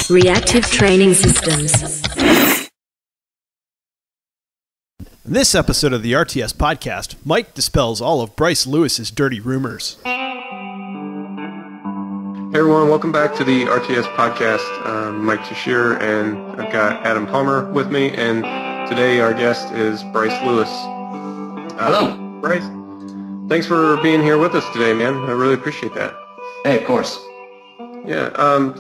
Reactive Training Systems. In this episode of the RTS podcast, Mike dispels all of Bryce Lewis's dirty rumors. Hey everyone, welcome back to the RTS podcast. I'm Mike Tashir, and I've got Adam Palmer with me, and today our guest is Bryce Lewis. Hello. Bryce, thanks for being here with us today, man. I really appreciate that. Hey, of course. Yeah,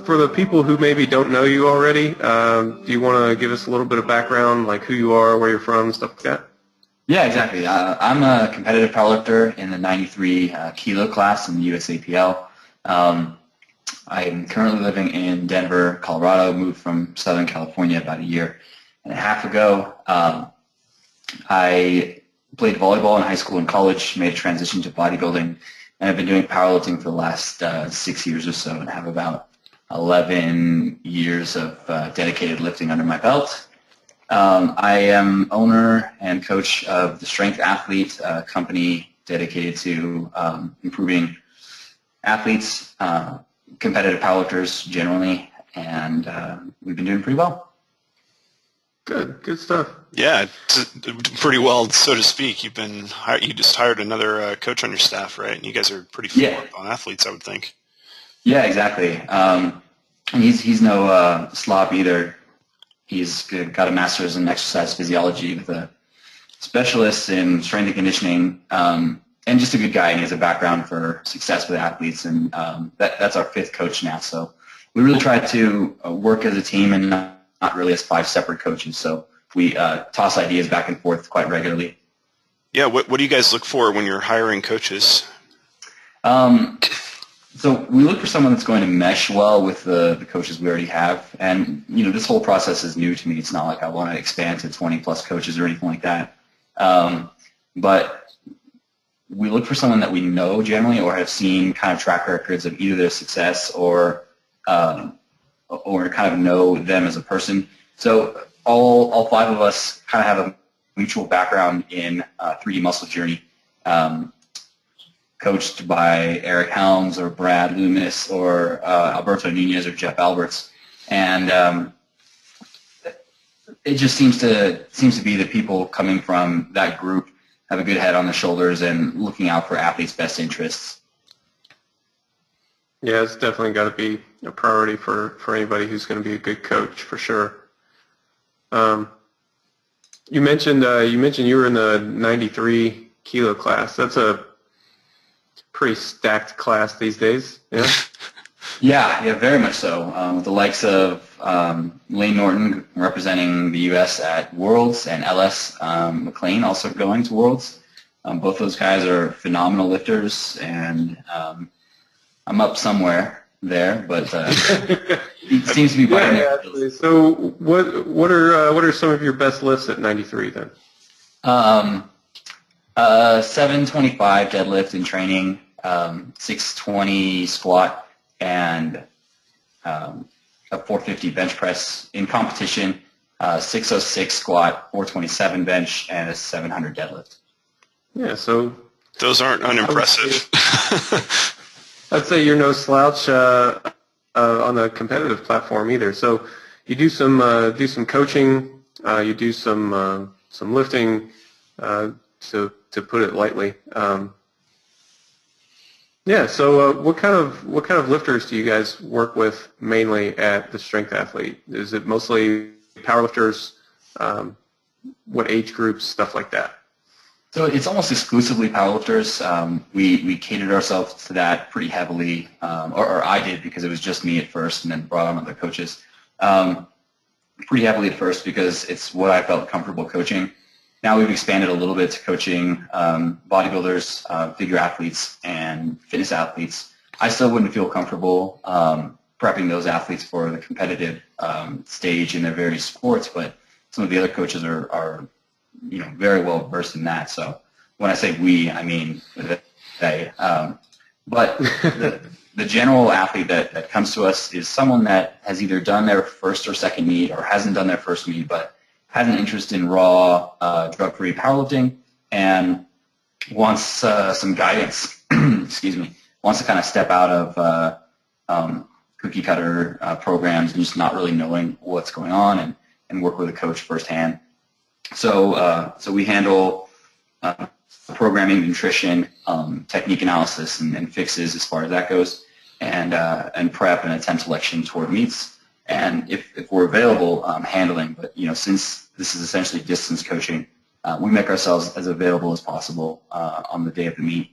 for the people who maybe don't know you already, do you want to give us a little bit of background, like who you are, where you're from, stuff like that? Yeah, exactly. I'm a competitive powerlifter in the 93 kilo class in the USAPL. I'm currently living in Denver, Colorado. Moved from Southern California about a year and a half ago. I played volleyball in high school and college, made a transition to bodybuilding, and I've been doing powerlifting for the last 6 years or so, and have about 11 years of dedicated lifting under my belt. I am owner and coach of the Strength Athlete, a company dedicated to improving athletes, competitive powerlifters generally, and we've been doing pretty well. Good stuff. Yeah, pretty well, so to speak. You just hired another coach on your staff, right? And you guys are pretty full on athletes, I would think. Yeah, exactly. He's no slob either. He's got a master's in exercise physiology with a specialist in strength and conditioning, and just a good guy. And he has a background for success with athletes, and that's our fifth coach now. So we really try to work as a team and not really as five separate coaches. So we toss ideas back and forth quite regularly. Yeah, what do you guys look for when you're hiring coaches? So we look for someone that's going to mesh well with the coaches we already have. And, this whole process is new to me. It's not like I want to expand to 20-plus coaches or anything like that. But we look for someone that we know generally or have seen kind of track records of either their success or kind of know them as a person. So all five of us kind of have a mutual background in 3D Muscle Journey, coached by Eric Helms or Brad Loomis or Alberto Nunez or Jeff Alberts. And it just seems to be that people coming from that group have a good head on their shoulders and looking out for athletes' best interests. Yeah, it's definitely got to be a priority for anybody who's going to be a good coach, for sure. You mentioned you were in the 93 kilo class. That's a pretty stacked class these days. Yeah. Yeah, very much so. With the likes of Lane Norton representing the U.S. at Worlds and LS McLean also going to Worlds. Both those guys are phenomenal lifters, and I'm up somewhere there, but it seems to be better. Yeah, actually. So what are some of your best lifts at 93 then? 725 deadlift in training, 620 squat, and a 450 bench press in competition, 606 squat, 427 bench, and a 700 deadlift. Yeah, so those aren't unimpressive. I'd say you're no slouch on the competitive platform either. So you do some coaching, you do some lifting, to put it lightly. So what kind of lifters do you guys work with mainly at the Strength Athlete? Is it mostly powerlifters? What age groups, stuff like that? So it's almost exclusively powerlifters. We catered ourselves to that pretty heavily, or I did because it was just me at first and then brought on other coaches. Pretty heavily at first because it's what I felt comfortable coaching. Now we've expanded a little bit to coaching bodybuilders, figure athletes, and fitness athletes. I still wouldn't feel comfortable prepping those athletes for the competitive stage in their various sports, but some of the other coaches are very well versed in that. So when I say we, I mean they. But the general athlete that comes to us is someone that has either done their first or second meet or hasn't done their first meet, but has an interest in raw, drug-free powerlifting and wants some guidance, wants to kind of step out of cookie cutter programs and just not really knowing what's going on and work with a coach firsthand. So we handle programming, nutrition, technique analysis, and fixes as far as that goes, and prep and attempt selection toward meets, and if we're available, handling. But since this is essentially distance coaching, we make ourselves as available as possible on the day of the meet.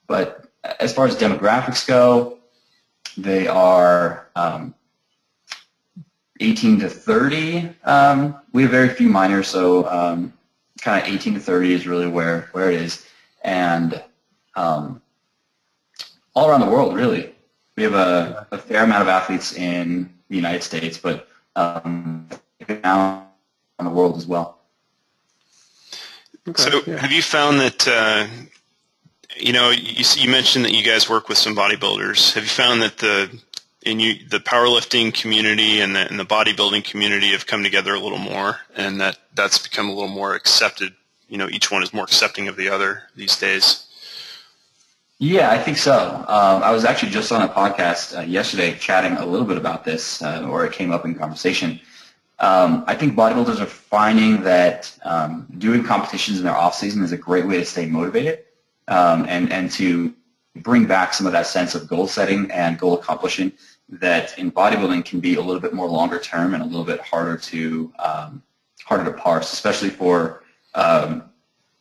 But as far as demographics go, they are 18 to 30. We have very few minors, so kind of 18 to 30 is really where it is. And all around the world, really. We have a fair amount of athletes in the United States, but now in the world as well. Okay, so have you found that, you mentioned that you guys work with some bodybuilders. Have you found that the powerlifting community and the bodybuilding community have come together a little more, and that's become a little more accepted? Each one is more accepting of the other these days. Yeah, I think so. I was actually just on a podcast yesterday chatting a little bit about this, or it came up in conversation. I think bodybuilders are finding that doing competitions in their off season is a great way to stay motivated, and to bring back some of that sense of goal setting and goal accomplishing that in bodybuilding can be a little bit more longer term and a little bit harder to parse, especially for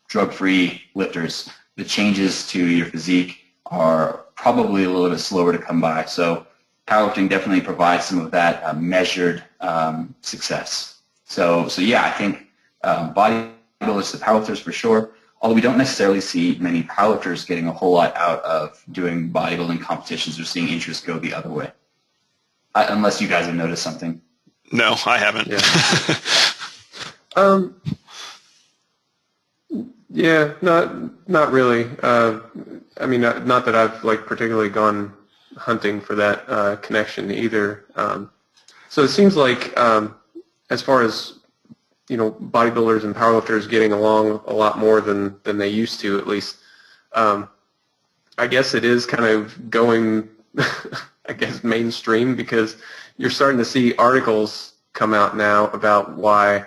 drug-free lifters. The changes to your physique are probably a little bit slower to come by. So powerlifting definitely provides some of that measured success. So yeah, I think bodybuilders to powerlifters for sure. Although we don't necessarily see many powerlifters getting a whole lot out of doing bodybuilding competitions or seeing interest go the other way. Unless you guys have noticed something. No, I haven't. Yeah. Not really. Not that I've particularly gone hunting for that connection either. So it seems like as far as bodybuilders and powerlifters getting along a lot more than they used to, at least. I guess it is kind of going, mainstream, because you're starting to see articles come out now about why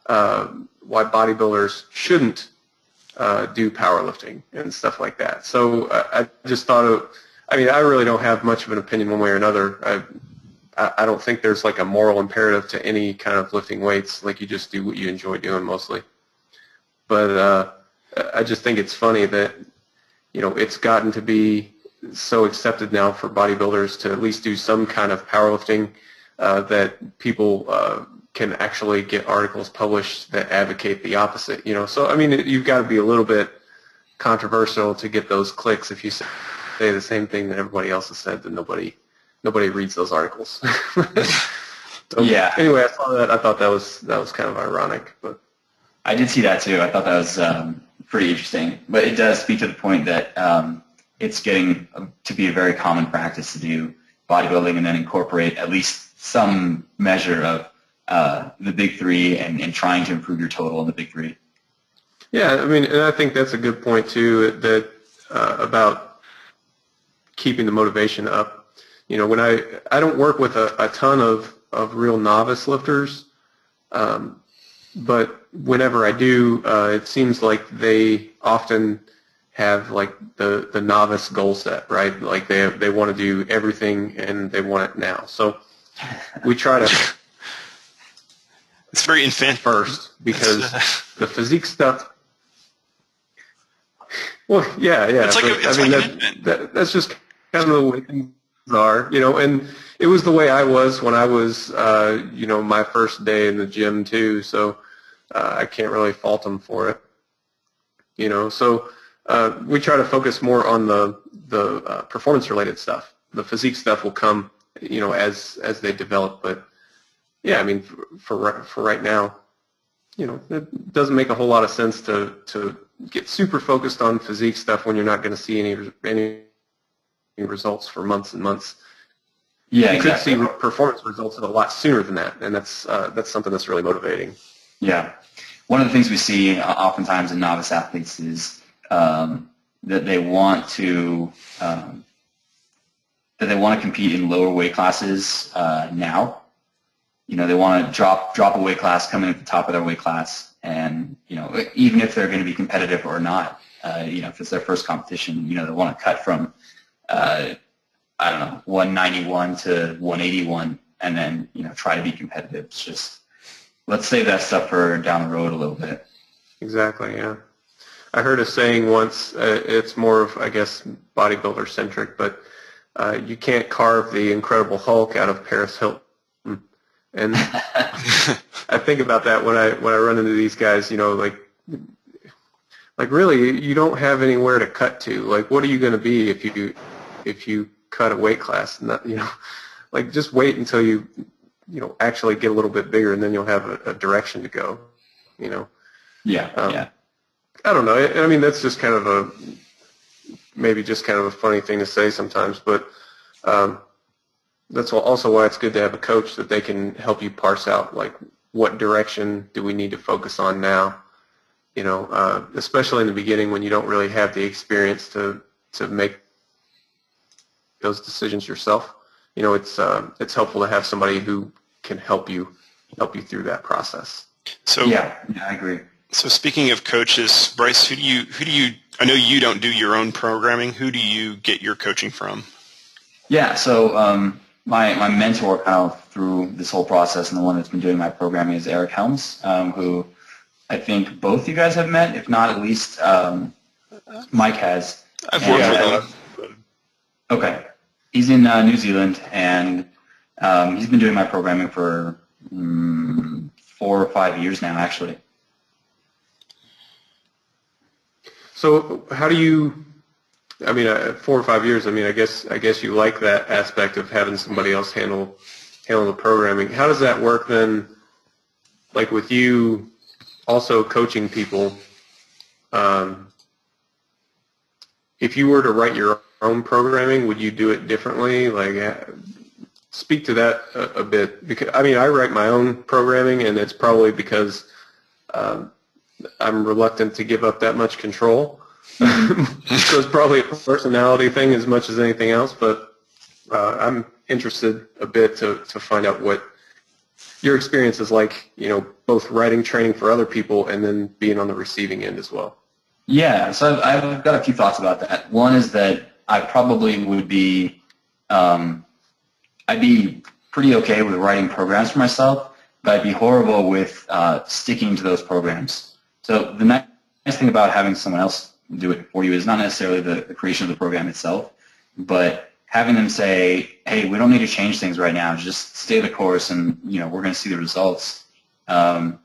bodybuilders shouldn't do powerlifting and stuff like that. So I just thought I really don't have much of an opinion one way or another. I don't think there's a moral imperative to any kind of lifting weights. You just do what you enjoy doing mostly. But I just think it's funny that it's gotten to be so accepted now for bodybuilders to at least do some kind of powerlifting that people can actually get articles published that advocate the opposite. So you've got to be a little bit controversial to get those clicks. If you say the same thing that everybody else has said, then nobody reads those articles. So, yeah. Anyway, I saw that. I thought that was kind of ironic, but I did see that too. I thought that was pretty interesting. But it does speak to the point that it's getting to be a very common practice to do bodybuilding and then incorporate at least some measure of the big three and trying to improve your total in the big three. Yeah, and I think that's a good point too. That about keeping the motivation up. When I don't work with a ton of real novice lifters, but whenever I do, it seems like they often have the novice goal set, right? They want to do everything and they want it now. So we try to. It's very infant first, because the physique stuff. Well, yeah. That's just kind of the way things are, and it was the way I was when I was, my first day in the gym too. So I can't really fault them for it, So we try to focus more on the performance-related stuff. The physique stuff will come, as they develop. But yeah, for right now, it doesn't make a whole lot of sense to get super focused on physique stuff when you're not going to see any results for months and months. Yeah, you could see performance results a lot sooner than that, and that's something that's really motivating. Yeah, one of the things we see oftentimes in novice athletes is that they want to want to compete in lower weight classes now. They want to drop a weight class, come in at the top of their weight class, and even if they're going to be competitive or not, if it's their first competition, they want to cut from 191 to 181, and then try to be competitive. It's just, let's save that stuff for down the road a little bit. Exactly. Yeah. I heard a saying once. It's more of, I guess, bodybuilder centric, but you can't carve the Incredible Hulk out of Paris Hilton. And I think about that when I run into these guys. Like really, you don't have anywhere to cut to. Like, what are you going to be if you cut a weight class? Not, like, just wait until you actually get a little bit bigger, and then you'll have a direction to go. Yeah. I don't know. I mean, that's just kind of a funny thing to say sometimes, but that's also why it's good to have a coach that they can help you parse out, like, what direction do we need to focus on now, especially in the beginning when you don't really have the experience to make those decisions yourself. It's helpful to have somebody who can help you through that process. So yeah, I agree. So speaking of coaches, Bryce, who do you? I know you don't do your own programming. Who do you get your coaching from? Yeah, so my mentor kind of through this whole process, and the one that's been doing my programming, is Eric Helms, who I think both you guys have met, if not at least Mike has. I've worked with him. Okay. He's in New Zealand, and he's been doing my programming for 4 or 5 years now, actually. So how do you? I mean, 4 or 5 years. I mean, I guess you like that aspect of having somebody else handle the programming. How does that work then? Like with you, also coaching people. If you were to write your own programming, would you do it differently? Like, speak to that a bit. Because I mean, I write my own programming, and it's probably because I'm reluctant to give up that much control. So it's probably a personality thing as much as anything else, but I'm interested a bit to find out what your experience is like, both writing training for other people and then being on the receiving end as well. Yeah, so I've got a few thoughts about that. One is that I probably would be, I'd be pretty okay with writing programs for myself, but I'd be horrible with sticking to those programs. So the nice thing about having someone else do it for you is not necessarily the creation of the program itself, but having them say, hey, we don't need to change things right now, just stay the course, and we're going to see the results. At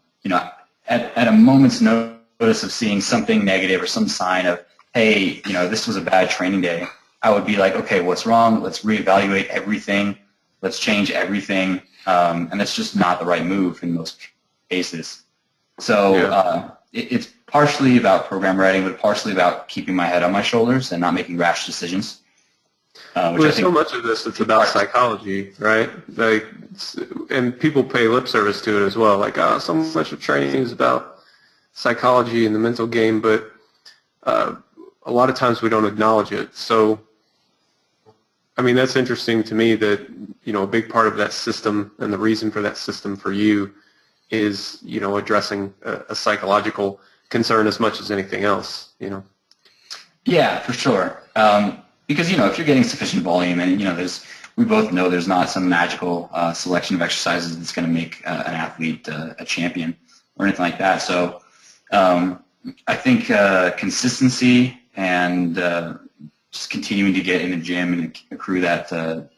a moment's notice of seeing something negative or some sign of, hey, this was a bad training day, I would be like, okay, what's wrong? Let's reevaluate everything. Let's change everything. And that's just not the right move in most cases. So it's partially about program writing, but partially about keeping my head on my shoulders and not making rash decisions. There's so much of this, it's about psychology, right? Like, and people pay lip service to it as well. Like, so much of training is about psychology and the mental game, but a lot of times we don't acknowledge it. So, I mean, that's interesting to me that, a big part of that system and the reason for that system for you is, addressing a psychological concern as much as anything else, Yeah, for sure. Because, if you're getting sufficient volume and, we both know there's not some magical selection of exercises that's going to make an athlete a champion or anything like that. So I think consistency and just continuing to get in the gym and accrue that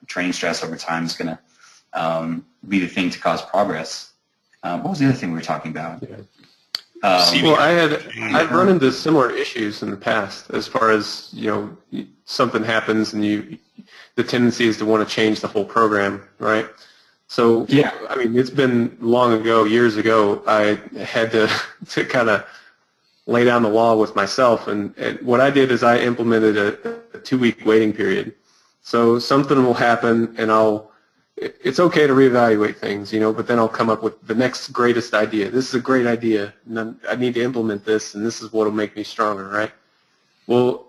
training stress over time is going to be the thing to cause progress. What was the other thing we were talking about? Well, I've run into similar issues in the past as far as, something happens and the tendency is to want to change the whole program, right? So, yeah, I mean, it's been long ago, years ago, I had to kind of lay down the law with myself. And what I did is I implemented a 2-week waiting period. So something will happen and it's okay to reevaluate things, but then I'll come up with the next greatest idea. This is a great idea, and I need to implement this, and this is what will make me stronger, right? Well,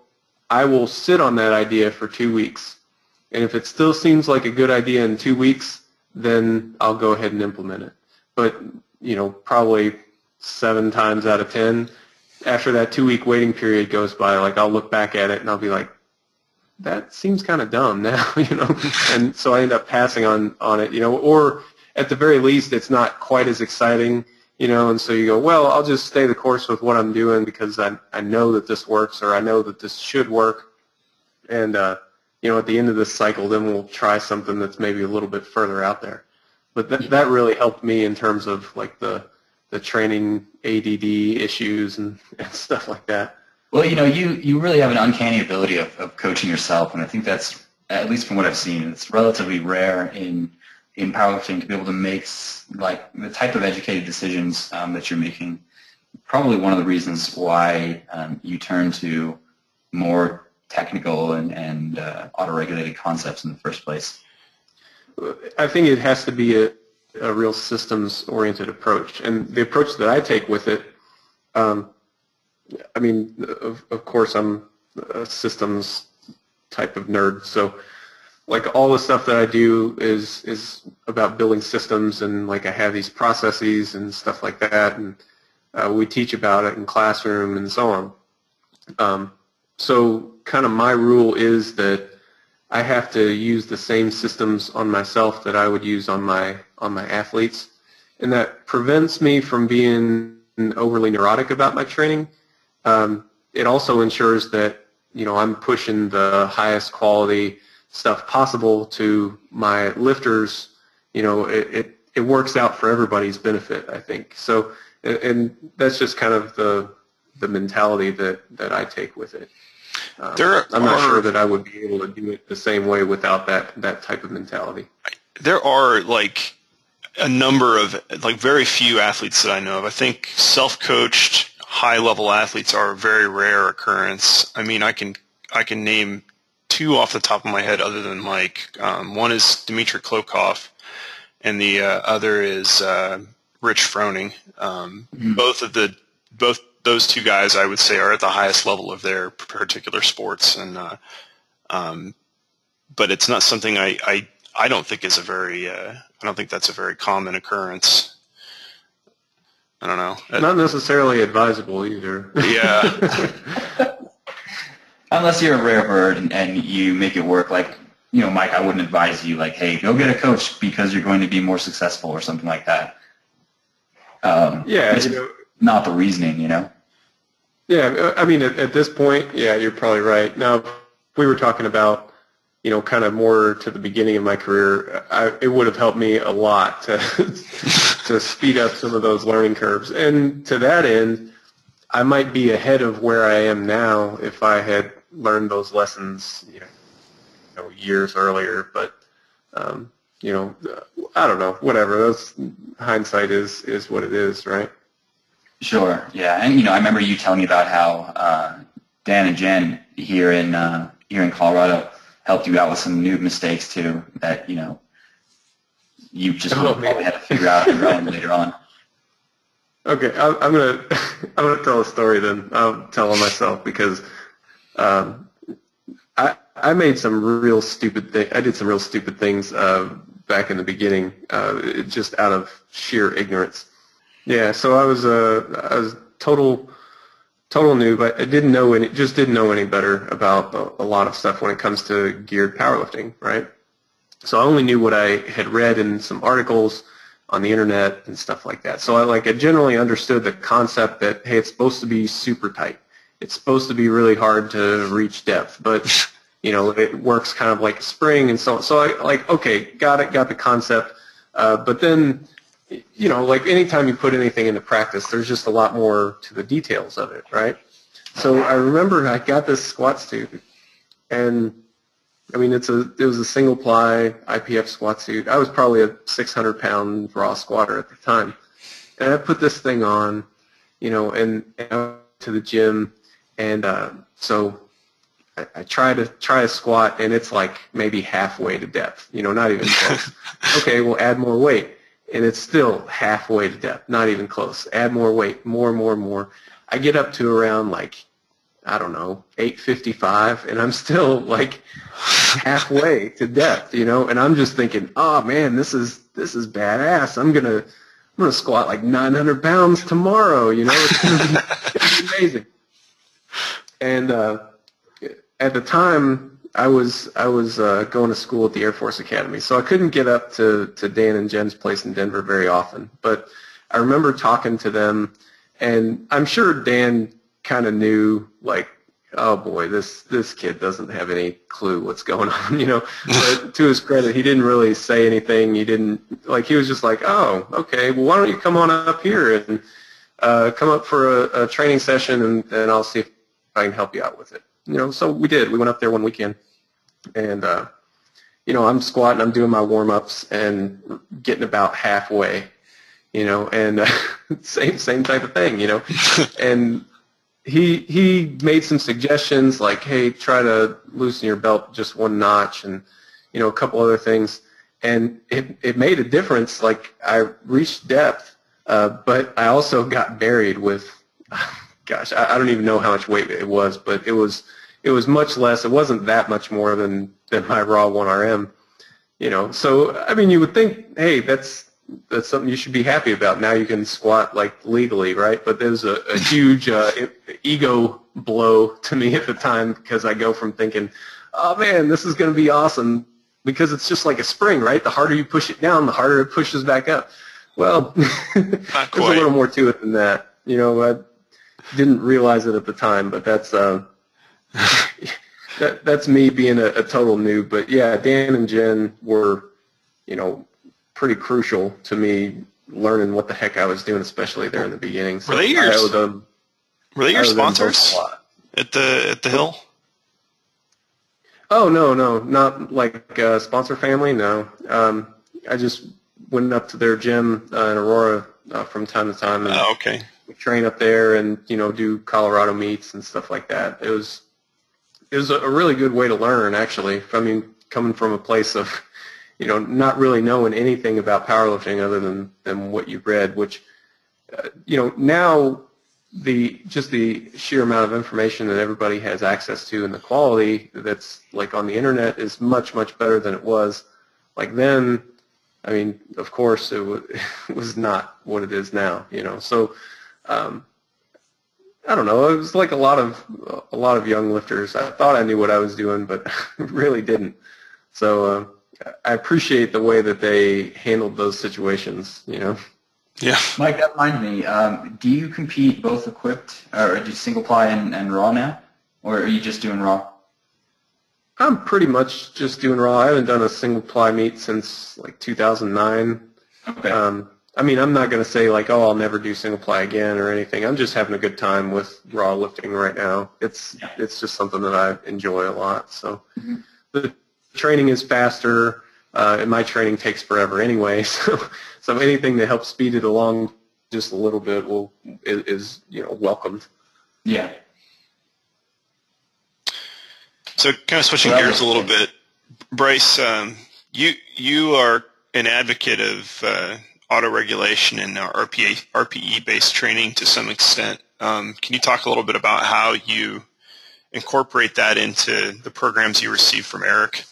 I will sit on that idea for 2 weeks, And if it still seems like a good idea in 2 weeks, then I'll go ahead and implement it. But, probably 7 times out of 10, after that 2-week waiting period goes by, like I'll look back at it and I'll be like, that seems kind of dumb now, and so I end up passing on it, or at the very least it's not quite as exciting, and so you go, well, I'll just stay the course with what I'm doing because I know that this works, or I know that this should work, and at the end of this cycle, then we'll try something that's maybe a little bit further out there. But that really helped me in terms of like the training ADD issues and stuff like that. Well, you really have an uncanny ability of coaching yourself, and I think that's, at least from what I've seen, it's relatively rare in powerlifting to be able to make like the type of educated decisions that you're making. Probably one of the reasons why you turn to more technical and auto-regulated concepts in the first place. I think it has to be a real systems-oriented approach, and the approach that I take with it. Of course, I'm a systems type of nerd, so like all the stuff that I do is about building systems, and like I have these processes and stuff like that, and we teach about it in classroom and so on. So kind of my rule is that I have to use the same systems on myself that I would use on my athletes, and that prevents me from being overly neurotic about my training. It also ensures that I'm pushing the highest quality stuff possible to my lifters. It works out for everybody's benefit, I think. So, and that's just kind of the mentality that I take with it. I'm not sure that I would be able to do it the same way without that type of mentality. There are like a number of like very few athletes that I know of. I think self-coached high-level athletes are a very rare occurrence. I mean, I can name 2 off the top of my head other than Mike. One is Dmitry Klokov, and the other is Rich Froning. Both those 2 guys, I would say, are at the highest level of their particular sports, and but it's not something I don't think is I don't think that's a very common occurrence. I don't know. Not necessarily advisable either. Yeah. Unless you're a rare bird and you make it work, like, Mike, I wouldn't advise you, like, hey, go get a coach because you're going to be more successful or something like that. It's not the reasoning, Yeah, I mean, at this point, yeah, you're probably right. Now, if we were talking about, kind of more to the beginning of my career, it would have helped me a lot to to speed up some of those learning curves. And to that end, I might be ahead of where I am now if I had learned those lessons, years earlier. But, I don't know, whatever. Hindsight is what it is, right? Sure, yeah. And, I remember you telling me about how Dan and Jen here in Colorado helped you out with some noob mistakes too that, you just probably had to figure out on your own later on. Okay, I'm gonna tell a story then. I'll tell it myself because I made some real stupid things. I did some real stupid things back in the beginning, just out of sheer ignorance. Yeah, so I was total noob. I didn't know any better about a lot of stuff when it comes to geared powerlifting, right? So I only knew what I had read in some articles on the internet and stuff like that. So I generally understood the concept that, hey, it's supposed to be super tight. It's supposed to be really hard to reach depth, but it works kind of like a spring and so on. So I okay, got the concept, but then anytime you put anything into practice, there's just a lot more to the details of it, right? So I remember I got this squat suit, and I mean, it was a single ply IPF squat suit. I was probably a 600-pound raw squatter at the time, and I put this thing on, and I went to the gym, and so I try a squat, and it's like maybe halfway to depth, not even close. Okay, we'll add more weight. And it's still halfway to depth, not even close. Add more weight, more. I get up to around 855, and I'm still halfway to depth, and I'm just thinking, oh man, this is badass. I'm gonna squat like 900 pounds tomorrow. It's gonna be amazing. And at the time, I was going to school at the Air Force Academy, so I couldn't get up to Dan and Jen's place in Denver very often. But I remember talking to them, and I'm sure Dan kind of knew, like, oh boy, this kid doesn't have any clue what's going on, But to his credit, he didn't really say anything. He was just like, oh, okay, well, why don't you come on up here and come up for a training session, and I'll see if I can help you out with it. So we did. We went up there one weekend, and I'm squatting, I'm doing my warm-ups, and getting about halfway, and same type of thing, and he made some suggestions like, hey, try to loosen your belt just one notch, and a couple other things, and it made a difference. Like, I reached depth, but I also got buried with, gosh, I don't even know how much weight it was, but it was much less. It wasn't that much more than my raw 1RM, So I mean, you would think, hey, that's something you should be happy about. Now you can squat like legally, right? But there's a huge ego blow to me at the time, because I go from thinking, oh man, this is going to be awesome, because it's just like a spring, right? The harder you push it down, the harder it pushes back up. Well, there's a little more to it than that. I didn't realize it at the time, but that's that's me being a total noob. But yeah, Dan and Jen were, pretty crucial to me learning what the heck I was doing, especially there in the beginning. So were they your sponsors at the Hill? Oh no, not like sponsor family. No, I just went up to their gym in Aurora from time to time. And okay. We train up there and do Colorado meets and stuff like that. It was a really good way to learn, actually. I mean, coming from a place of not really knowing anything about powerlifting other than what you read, which now the sheer amount of information that everybody has access to and the quality that's like on the internet is much better than it was. Like then, I mean, of course it was not what it is now. So. I don't know. It was like a lot of young lifters. I thought I knew what I was doing, but really didn't. So I appreciate the way that they handled those situations. Yeah. Mike, that reminds me. Do you compete both equipped, or do you single ply and raw now, or are you just doing raw? I'm pretty much just doing raw. I haven't done a single ply meet since like 2009. Okay. I mean, I'm not going to say like, oh, I'll never do single ply again or anything. I'm just having a good time with raw lifting right now. It's just something that I enjoy a lot. So the training is faster, and my training takes forever anyway. So anything that helps speed it along just a little bit is welcomed. Yeah. So kind of switching gears a little bit, Bryce, you are an advocate of auto-regulation and RPE-based training to some extent. Can you talk a little bit about how you incorporate that into the programs you receive from Eric?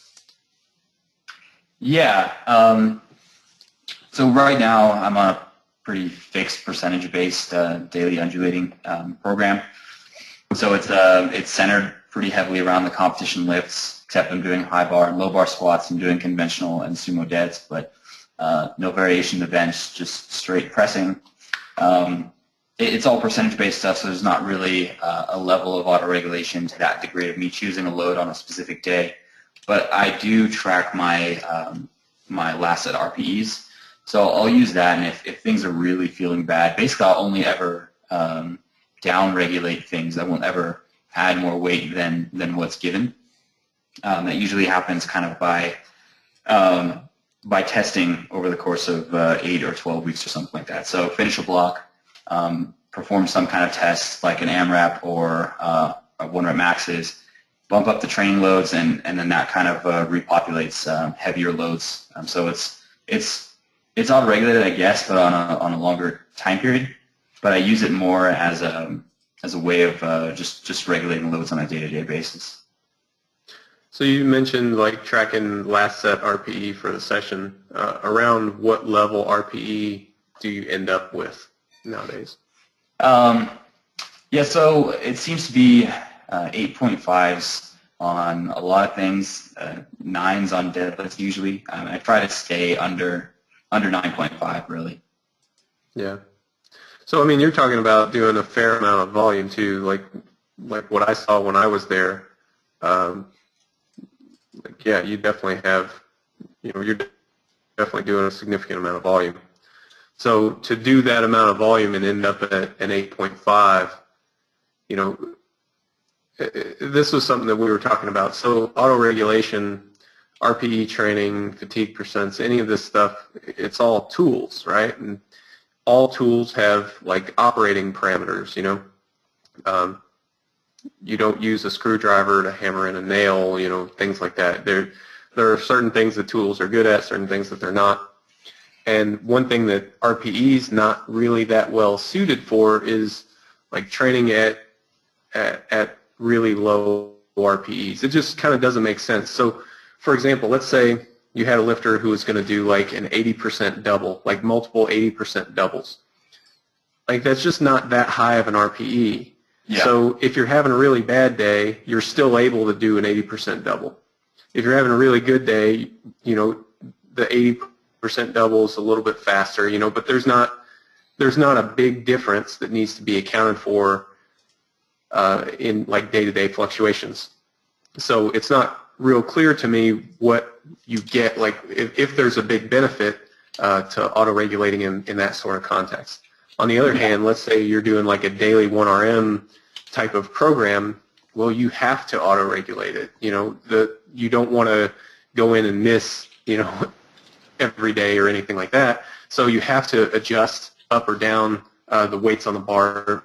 Yeah. So right now I'm on a pretty fixed percentage-based daily undulating program. So it's centered pretty heavily around the competition lifts, except I'm doing high bar and low bar squats. I'm doing conventional and sumo deads, but no variation in the bench, just straight pressing. It's all percentage-based stuff, so there's not really a level of auto-regulation to that degree of me choosing a load on a specific day. But I do track my my last set RPEs, so I'll use that. And if things are really feeling bad, basically I'll only ever down-regulate things. I won't ever add more weight than what's given. That usually happens kind of by testing over the course of 8 or 12 weeks or something like that. So finish a block, perform some kind of test like an AMRAP or a 1-rep maxes, bump up the training loads, and then that kind of repopulates heavier loads. So it's auto-regulated, I guess, but on a longer time period. But I use it more as a way of just regulating loads on a day-to-day basis. So you mentioned like tracking last set RPE for the session. Around what level RPE do you end up with nowadays? Yeah, so it seems to be 8.5s on a lot of things, 9s on deadlifts usually. I try to stay under 9.5 really. Yeah. So I mean, you're talking about doing a fair amount of volume too, like what I saw when I was there. Yeah, you definitely have, you're definitely doing a significant amount of volume. So to do that amount of volume and end up at an 8.5, this was something that we were talking about. So auto-regulation, RPE training, fatigue percents, any of this stuff, it's all tools, right? And all tools have like operating parameters, you don't use a screwdriver to hammer in a nail, things like that. There are certain things that tools are good at, certain things that they're not. And one thing that RPE is not really that well suited for is like training at really low RPEs. It just kind of doesn't make sense. So, for example, let's say you had a lifter who was going to do like an 80% double, like multiple 80% doubles. Like that's just not that high of an RPE. Yeah. So if you're having a really bad day, you're still able to do an 80% double. If you're having a really good day, the 80% double is a little bit faster, but there's not a big difference that needs to be accounted for in like day-to-day fluctuations. So it's not real clear to me what you get, like if there's a big benefit to auto-regulating in that sort of context. On the other hand, let's say you're doing like a daily 1RM type of program, well, you have to auto-regulate it. You don't want to go in and miss, every day or anything like that. So you have to adjust up or down the weights on the bar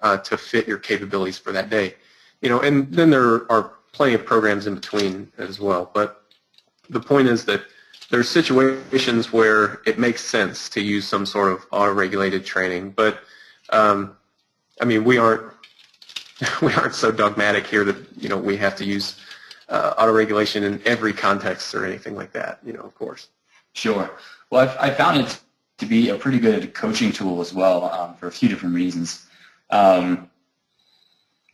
to fit your capabilities for that day. And then there are plenty of programs in between as well. But the point is that there's situations where it makes sense to use some sort of auto-regulated training, but I mean we aren't so dogmatic here that we have to use auto-regulation in every context or anything like that. Of course. Sure. Well, I found it to be a pretty good coaching tool as well for a few different reasons. Number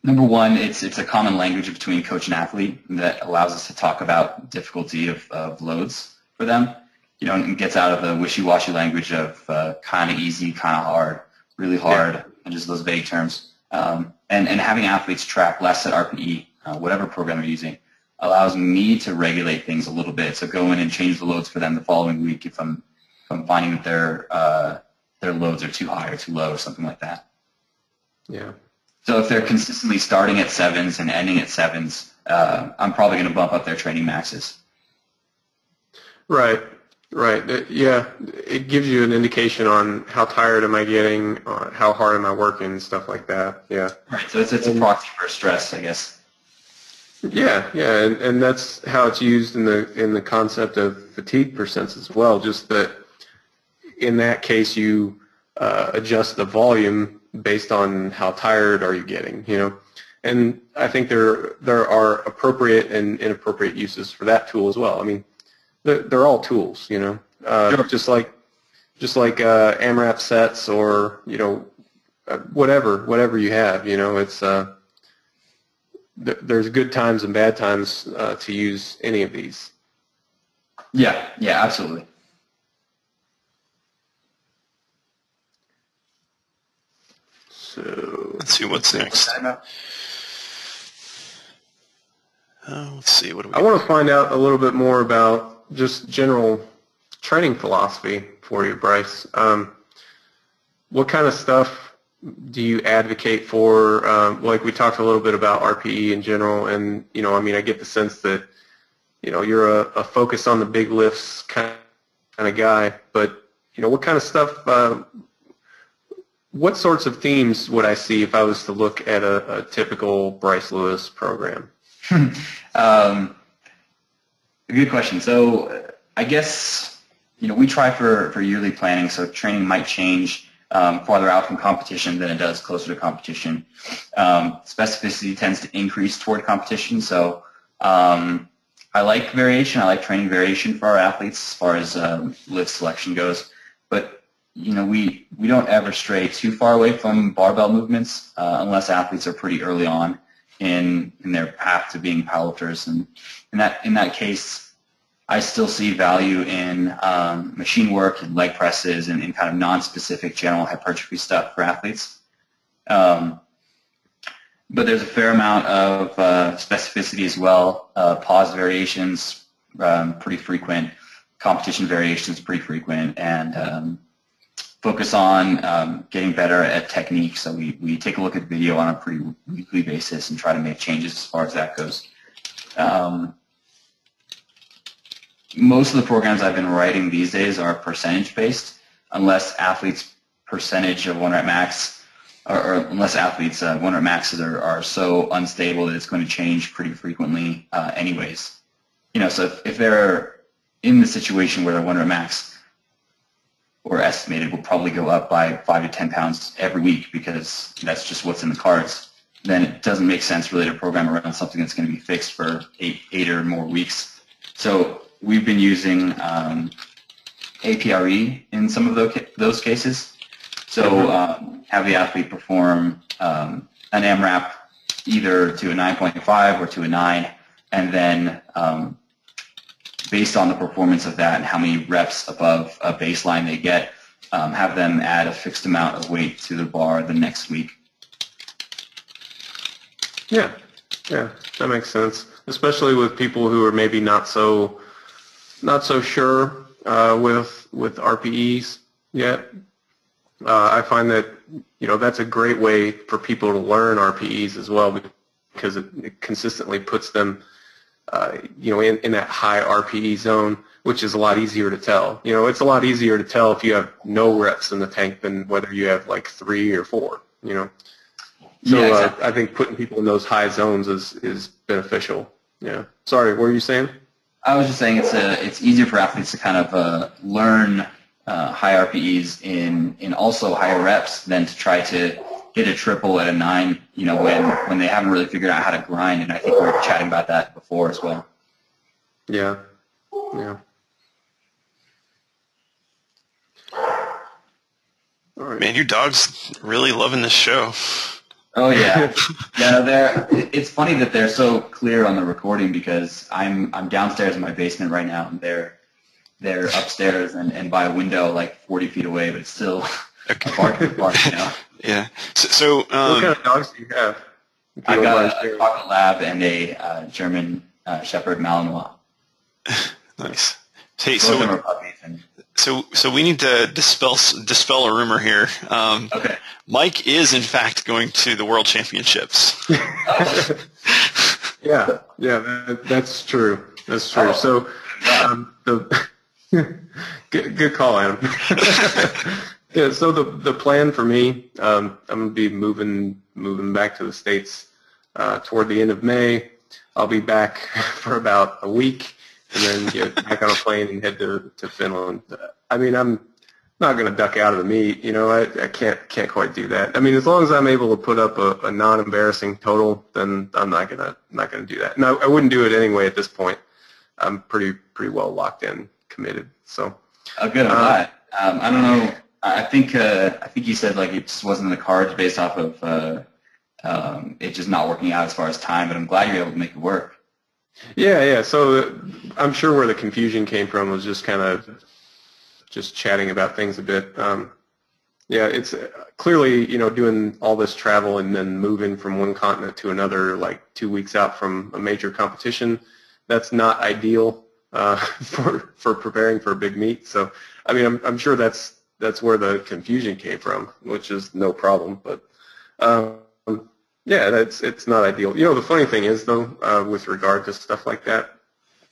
one, it's a common language between coach and athlete that allows us to talk about difficulty of loads for them, and gets out of the wishy-washy language of kind of easy, kind of hard, really hard, and just those vague terms. And having athletes track less at RPE, whatever program they're using, allows me to regulate things a little bit. So go in and change the loads for them the following week if I'm finding that their loads are too high or too low or something like that. Yeah. So if they're consistently starting at 7s and ending at 7s, I'm probably going to bump up their training maxes. Right. Yeah, it gives you an indication on how tired am I getting, how hard am I working, stuff like that. Yeah. Right. So it's a proxy for stress, I guess. Yeah, and that's how it's used in the concept of fatigue percents as well. Just that in that case, you adjust the volume based on how tired are you getting, And I think there are appropriate and inappropriate uses for that tool as well. I mean, they're all tools, sure. just like AMRAP sets or whatever you have, it's there's good times and bad times to use any of these. Yeah, absolutely. So let's see what's next. Let's see what do we. I want to find out a little bit more about just general training philosophy for you, Bryce. What kind of stuff do you advocate for? Like we talked a little bit about RPE in general, and I get the sense that you're a focus on the big lifts kind of guy. But what kind of stuff? What sorts of themes would I see if I was to look at a typical Bryce Lewis program? Good question. So I guess we try for yearly planning, so training might change farther out from competition than it does closer to competition. Specificity tends to increase toward competition, so I like variation. I like training variation for our athletes as far as lift selection goes. But we don't ever stray too far away from barbell movements unless athletes are pretty early on in their path to being powerlifters. And in that case, I still see value in machine work and leg presses and kind of non-specific general hypertrophy stuff for athletes. But there's a fair amount of specificity as well. Pause variations, pretty frequent. Competition variations, pretty frequent. And focus on getting better at technique. So we take a look at video on a pretty weekly basis and try to make changes as far as that goes. Most of the programs I've been writing these days are percentage-based, unless athletes' percentage of 1 rep max or unless athletes' 1 rep maxes are so unstable that it's going to change pretty frequently anyways. So if they're in the situation where their 1 rep max or estimated will probably go up by 5 to 10 pounds every week because that's just what's in the cards, then it doesn't make sense really to program around something that's going to be fixed for eight or more weeks. So we've been using APRE in some of those cases. So have the athlete perform an AMRAP either to a 9.5 or to a 9, and then based on the performance of that and how many reps above a baseline they get, have them add a fixed amount of weight to the bar the next week. Yeah, that makes sense, especially with people who are maybe not so sure with RPEs yet. I find that that's a great way for people to learn RPEs as well, because it consistently puts them in that high RPE zone, which is a lot easier to tell. It's a lot easier to tell if you have no reps in the tank than whether you have like 3 or 4. So Yeah, exactly. I think putting people in those high zones is beneficial. Yeah. Sorry, what were you saying? I was just saying it's easier for athletes to kind of learn high RPEs in also higher reps than to try to hit a triple at a 9, when they haven't really figured out how to grind. And I think we were chatting about that before as well. Yeah. All right. Man, your dog's really loving this show. Oh yeah, yeah. It's funny that they're so clear on the recording because I'm downstairs in my basement right now, and they're upstairs and by a window like 40 feet away, but it's still a bark. Yeah. So what kind of dogs do you have? I got a chocolate lab and a German Shepherd Malinois. Nice. Hey, Both of them are puppies. so we need to dispel a rumor here. Okay. Mike is in fact going to the World Championships. Yeah, that's true. That's true. Oh. So good call, Adam. Yeah. So the plan for me, I'm gonna be moving back to the States toward the end of May. I'll be back for about a week, and then get back on a plane and head to Finland. I mean, I'm not going to duck out of the meet. I can't quite do that. I mean, as long as I'm able to put up a non-embarrassing total, then I'm not gonna do that. And I wouldn't do it anyway at this point. I'm pretty well locked in, committed. So. Oh, good. I'm glad. I don't know. I think you said like it just wasn't in the cards based off of it just not working out as far as time. But I'm glad you're able to make it work. Yeah. So I'm sure where the confusion came from was just kind of just chatting about things a bit. Yeah, it's clearly, doing all this travel and then moving from one continent to another like 2 weeks out from a major competition, that's not ideal for preparing for a big meet. So, I mean, I'm sure that's where the confusion came from, which is no problem. But yeah, it's not ideal. The funny thing is though, with regard to stuff like that,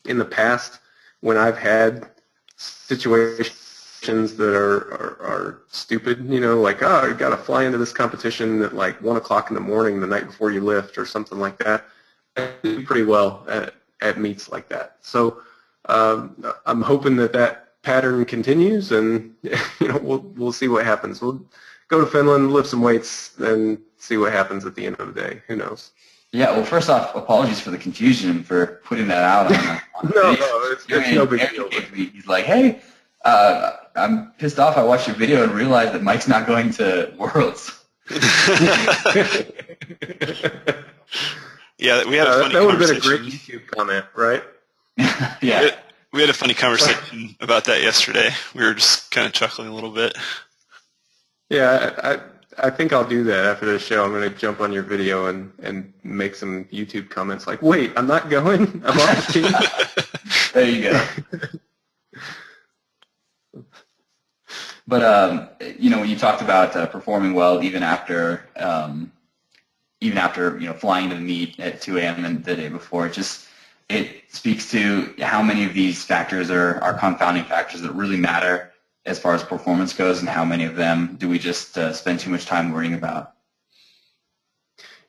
in the past when I've had situations that are stupid, like, oh, you got to fly into this competition at like 1 o'clock in the morning the night before you lift or something like that. I do pretty well at meets like that. So I'm hoping that pattern continues, and we'll see what happens. We'll go to Finland, lift some weights, and see what happens at the end of the day. Who knows? Yeah, well, first off, apologies for the confusion for putting that out on No, video. no, it's no big deal. He's like, hey, I'm pissed off. I watched your video and realized that Mike's not going to Worlds. Yeah, we had a funny that would have conversation. been a great YouTube comment, right? Yeah. We had a funny conversation about that yesterday. We were just kind of chuckling a little bit. Yeah, I think I'll do that after this show. I'm going to jump on your video and make some YouTube comments like, wait, I'm not going? I'm off the team? There you go. But, when you talked about performing well even after flying to the meet at 2 a.m. the day before, it speaks to how many of these factors are confounding factors that really matter as far as performance goes, and how many of them do we just spend too much time worrying about?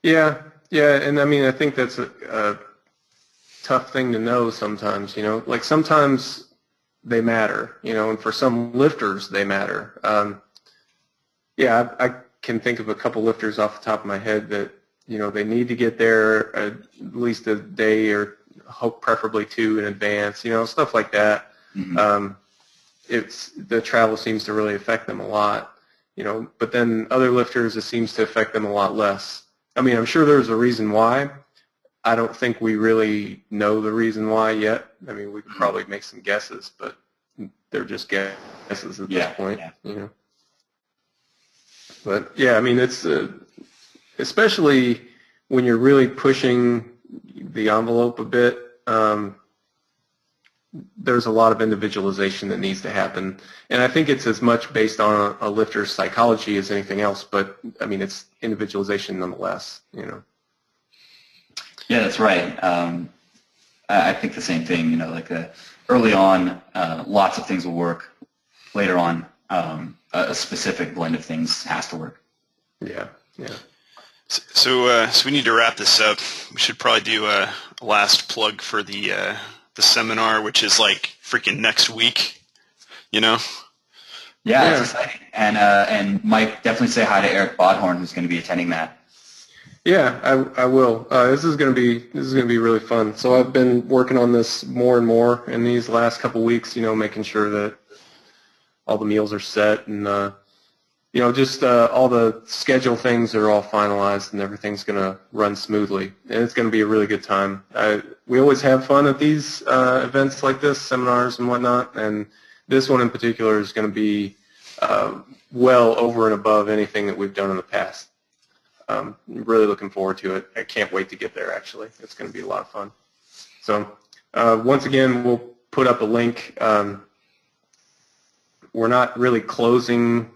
Yeah, and I mean, I think that's a tough thing to know sometimes, like sometimes they matter, and for some lifters they matter. I can think of a couple lifters off the top of my head that, they need to get there at least a day or hope preferably 2 in advance, stuff like that. Mm-hmm. The travel seems to really affect them a lot, but then other lifters, it seems to affect them a lot less. I mean, I'm sure there's a reason why. I don't think we really know the reason why yet. I mean, we could probably make some guesses, but they're just guesses at this point, But yeah, I mean, it's especially when you're really pushing the envelope a bit. There's a lot of individualization that needs to happen, and I think it's as much based on a lifter's psychology as anything else. But I mean, it's individualization nonetheless. Yeah, that's right. I think the same thing. Early on, lots of things will work. Later on, a specific blend of things has to work. Yeah. So we need to wrap this up. We should probably do a last plug for the seminar, which is like freaking next week. Yeah, it's exciting. And Mike, definitely say hi to Eric Bodhorn, who's going to be attending that. Yeah, I will. This is going to be really fun. So I've been working on this more and more in these last couple weeks. Making sure that all the meals are set and just all the schedule things are all finalized and everything's going to run smoothly. And it's going to be a really good time. We always have fun at these events like this, seminars and whatnot, and this one in particular is going to be well over and above anything that we've done in the past. Really looking forward to it. I can't wait to get there, actually. It's going to be a lot of fun. So once again, we'll put up a link. We're not really closing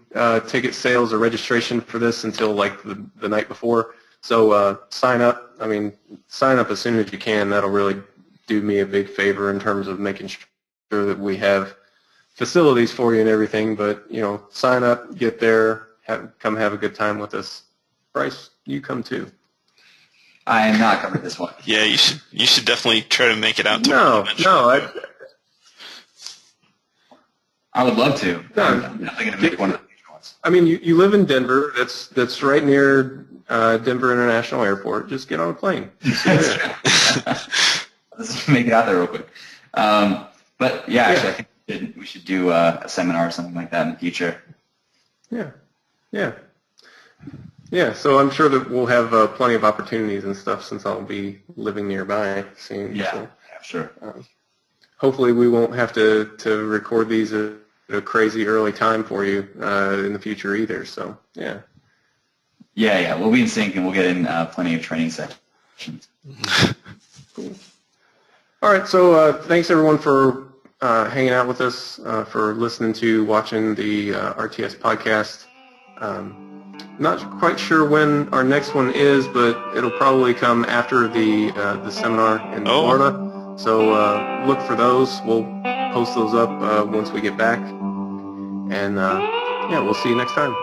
ticket sales or registration for this until like the night before. So sign up. I mean, sign up as soon as you can. That'll really do me a big favor in terms of making sure that we have facilities for you and everything. But, sign up, get there, come have a good time with us. Bryce, you come too. I am not coming this one. Yeah, you should definitely try to make it out to I would love to. No, I'm definitely going to make one of the future ones. I mean, you live in Denver. That's right near Denver International Airport. Just get on a plane. Let's make it out there real quick. But yeah, actually, I think we should do a seminar or something like that in the future. Yeah, so I'm sure that we'll have plenty of opportunities and stuff since I'll be living nearby soon. Yeah, so, sure. Hopefully we won't have to record these at a crazy early time for you in the future either. So, yeah. Yeah, we'll be in sync and we'll get in plenty of training sessions. Cool. All right, so thanks everyone for hanging out with us, for watching the RTS podcast. Not quite sure when our next one is, but it'll probably come after the seminar in Florida. So look for those. We'll post those up once we get back. And we'll see you next time.